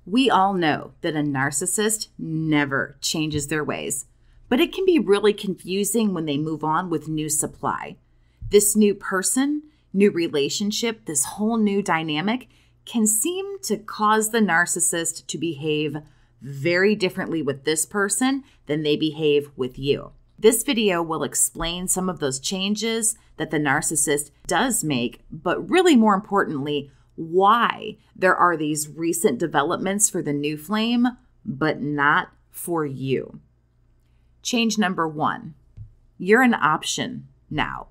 We all know that a narcissist never changes their ways, but it can be really confusing when they move on with new supply. This new person, new relationship, this whole new dynamic can seem to cause the narcissist to behave very differently with this person than they behave with you. This video will explain some of those changes that the narcissist does make, but really more importantly, why there are these recent developments for the new flame, but not for you. Change number 1, you're an option now.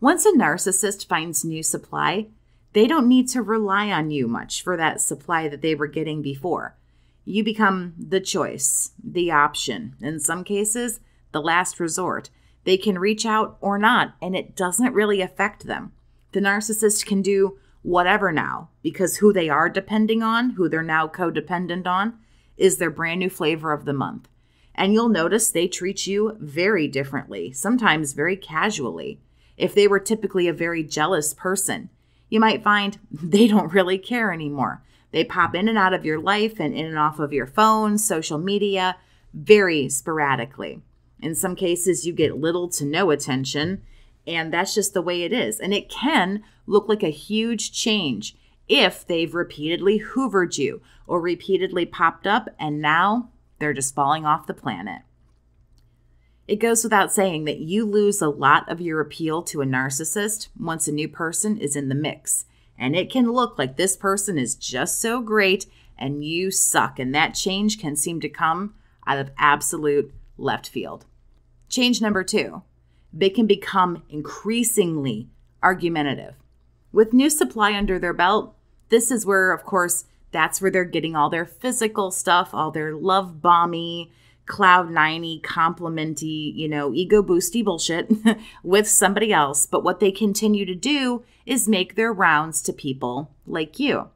Once a narcissist finds new supply, they don't need to rely on you much for that supply that they were getting before. You become the choice, the option, in some cases, the last resort. They can reach out or not, and it doesn't really affect them. The narcissist can do whatever now, because who they are depending on, who they're now codependent on, is their brand new flavor of the month. And you'll notice they treat you very differently, sometimes very casually. If they were typically a very jealous person, you might find they don't really care anymore. They pop in and out of your life and in and off of your phone, social media, very sporadically. In some cases, you get little to no attention, and that's just the way it is. And it can look like a huge change if they've repeatedly hoovered you or repeatedly popped up and now they're just falling off the planet. It goes without saying that you lose a lot of your appeal to a narcissist once a new person is in the mix. And it can look like this person is just so great and you suck. And that change can seem to come out of absolute left field. Change number 2, they can become increasingly argumentative. With new supply under their belt, this is where, of course, that's where they're getting all their physical stuff, all their love bomby, cloud niney, complimenty, ego boosty bullshit with somebody else. But what they continue to do is make their rounds to people like you.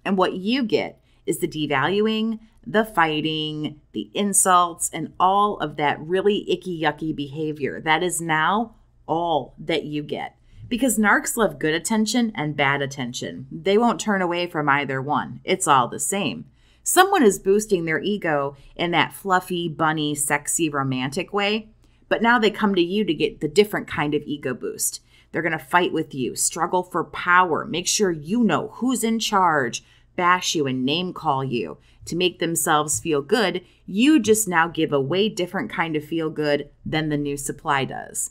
And what you get is the devaluing, the fighting, the insults, and all of that really icky, yucky behavior. That is now all that you get. Because narcs love good attention and bad attention. They won't turn away from either one. It's all the same. Someone is boosting their ego in that fluffy, bunny, sexy, romantic way, but now they come to you to get the different kind of ego boost. They're going to fight with you, struggle for power, make sure you know who's in charge, bash you and name call you to make themselves feel good. You just now give a way different kind of feel good than the new supply does.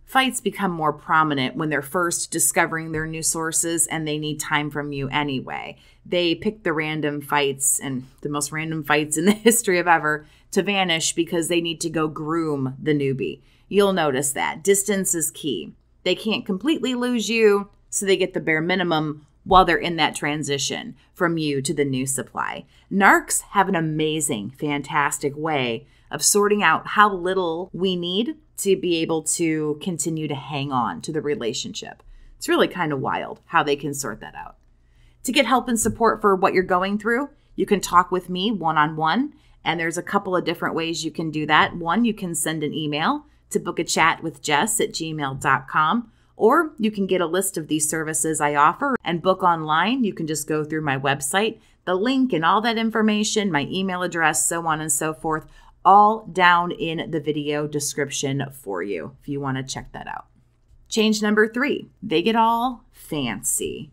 Fights become more prominent when they're first discovering their new sources and they need time from you anyway. They pick the random fights and the most random fights in the history of ever to vanish because they need to go groom the newbie. You'll notice that. Distance is key. They can't completely lose you, so they get the bare minimum while they're in that transition from you to the new supply. Narcs have an amazing, fantastic way of sorting out how little we need to be able to continue to hang on to the relationship. It's really kind of wild how they can sort that out. To get help and support for what you're going through, you can talk with me one-on-one, and there's a couple of different ways you can do that. One, you can send an email to bookachatwithjess@gmail.com, or you can get a list of these services I offer and book online. You can just go through my website, the link and all that information, my email address, so on and so forth, all down in the video description for you if you want to check that out. Change number 3, they get all fancy.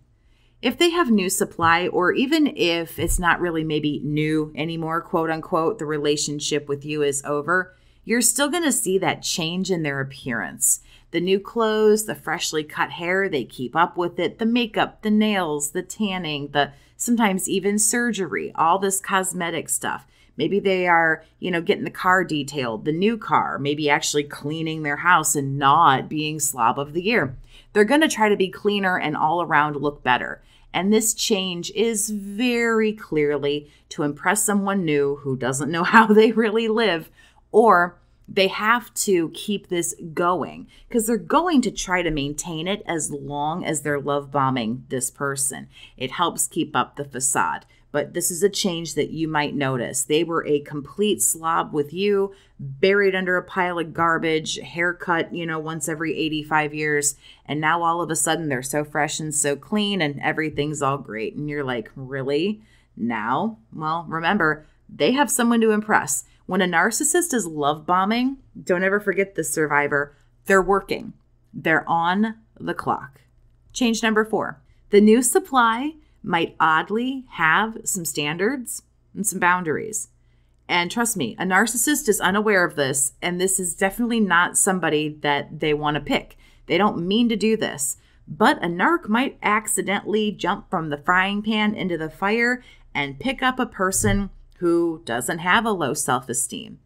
If they have new supply, or even if it's not really maybe new anymore, quote unquote, the relationship with you is over, you're still going to see that change in their appearance. The new clothes, the freshly cut hair, they keep up with it, the makeup, the nails, the tanning, the sometimes even surgery, all this cosmetic stuff. Maybe they are, getting the car detailed, the new car, maybe actually cleaning their house and not being slob of the year. They're going to try to be cleaner and all around look better. And this change is very clearly to impress someone new who doesn't know how they really live, or they have to keep this going because they're going to try to maintain it as long as they're love bombing this person. It helps keep up the facade. But this is a change that you might notice. They were a complete slob with you, buried under a pile of garbage, haircut, once every 85 years. And now all of a sudden they're so fresh and so clean and everything's all great. And you're like, really? Now, well, remember, they have someone to impress. When a narcissist is love bombing, don't ever forget this, survivor. They're working. They're on the clock. Change number 4. The new supply might oddly have some standards and some boundaries. And trust me, a narcissist is unaware of this, and this is definitely not somebody that they want to pick. They don't mean to do this. But a narc might accidentally jump from the frying pan into the fire and pick up a person who doesn't have a low self-esteem.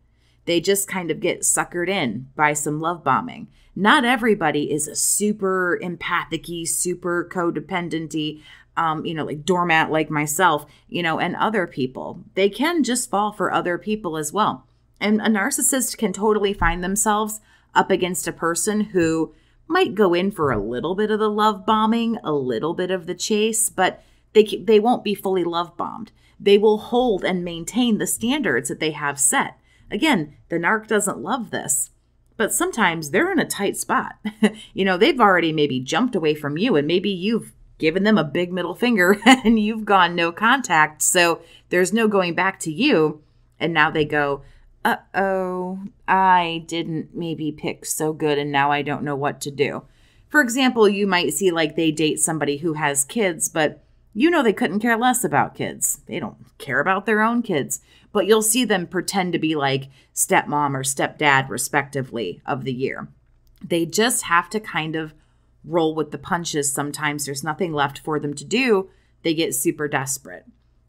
They just kind of get suckered in by some love bombing. Not everybody is a super empathic-y, super codependent-y, like doormat like myself, and other people. They can just fall for other people as well. And a narcissist can totally find themselves up against a person who might go in for a little bit of the love bombing, a little bit of the chase, but they won't be fully love bombed. They will hold and maintain the standards that they have set. Again, the narc doesn't love this, but sometimes they're in a tight spot. They've already maybe jumped away from you, and maybe you've given them a big middle finger and you've gone no contact. So there's no going back to you. And now they go, uh-oh, I didn't maybe pick so good and now I don't know what to do. For example, you might see like they date somebody who has kids, but they couldn't care less about kids. They don't care about their own kids, but you'll see them pretend to be like stepmom or stepdad, respectively, of the year. They just have to kind of roll with the punches. Sometimes there's nothing left for them to do. They get super desperate.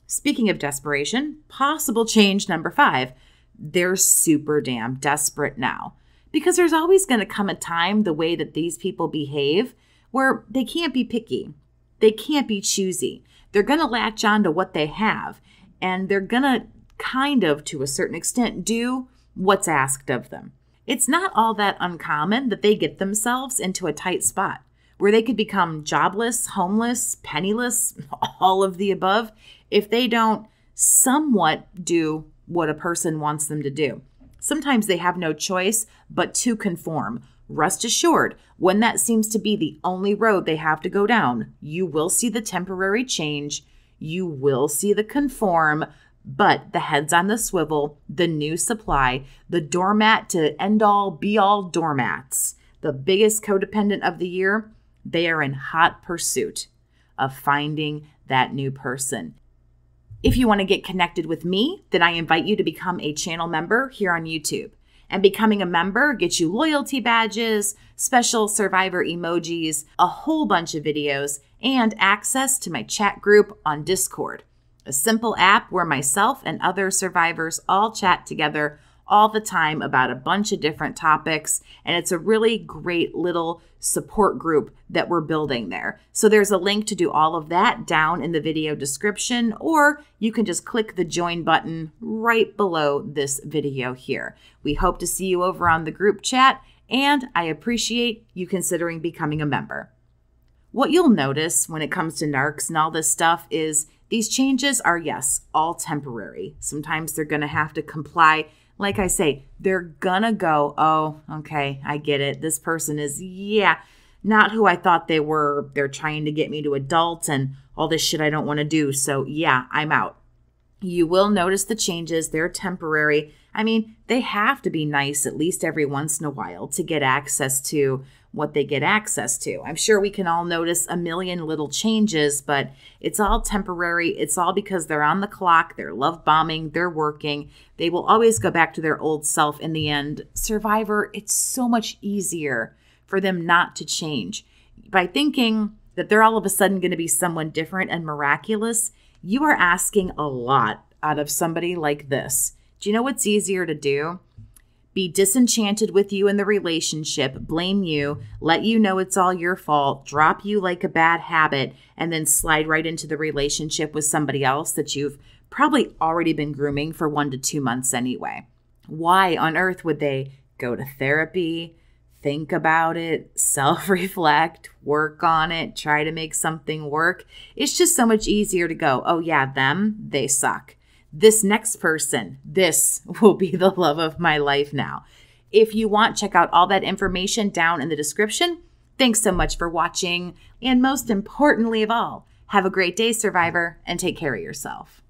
Speaking of desperation, possible change number 5. They're super damn desperate now, because there's always going to come a time the way that these people behave where they can't be picky. They can't be choosy. They're going to latch on to what they have, and they're going to kind of, to a certain extent, do what's asked of them. It's not all that uncommon that they get themselves into a tight spot where they could become jobless, homeless, penniless, all of the above, if they don't somewhat do what a person wants them to do. Sometimes they have no choice but to conform. Rest assured, when that seems to be the only road they have to go down, you will see the temporary change, you will see the conform, but the heads on the swivel, the new supply, the doormat to end all, be all doormats, the biggest codependent of the year, they are in hot pursuit of finding that new person. If you want to get connected with me, then I invite you to become a channel member here on YouTube. And becoming a member gets you loyalty badges, special survivor emojis, a whole bunch of videos, and access to my chat group on Discord. A simple app where myself and other survivors all chat together all the time about a bunch of different topics. And it's a really great little support group that we're building there. So there's a link to do all of that down in the video description, or you can just click the join button right below this video here. We hope to see you over on the group chat, and I appreciate you considering becoming a member. What you'll notice when it comes to narcs and all this stuff is these changes are, yes, all temporary. Sometimes they're going to have to comply. Like I say, they're gonna go, oh, okay, I get it. This person is, not who I thought they were. They're trying to get me to adult and all this shit I don't want to do. So I'm out. You will notice the changes. They're temporary. I mean, they have to be nice at least every once in a while to get access to what they get access to. I'm sure we can all notice a million little changes, but it's all temporary. It's all because they're on the clock. They're love bombing. They're working. They will always go back to their old self in the end. Survivor, it's so much easier for them not to change. By thinking that they're all of a sudden going to be someone different and miraculous, you are asking a lot out of somebody like this. Do you know what's easier to do? Be disenchanted with you in the relationship, blame you, let you know it's all your fault, drop you like a bad habit, and then slide right into the relationship with somebody else that you've probably already been grooming for 1 to 2 months anyway. Why on earth would they go to therapy, think about it, self-reflect, work on it, try to make something work? It's just so much easier to go, oh yeah, them, they suck. This next person, this will be the love of my life now. If you want, check out all that information down in the description. Thanks so much for watching. And most importantly of all, have a great day, Survivor, and take care of yourself.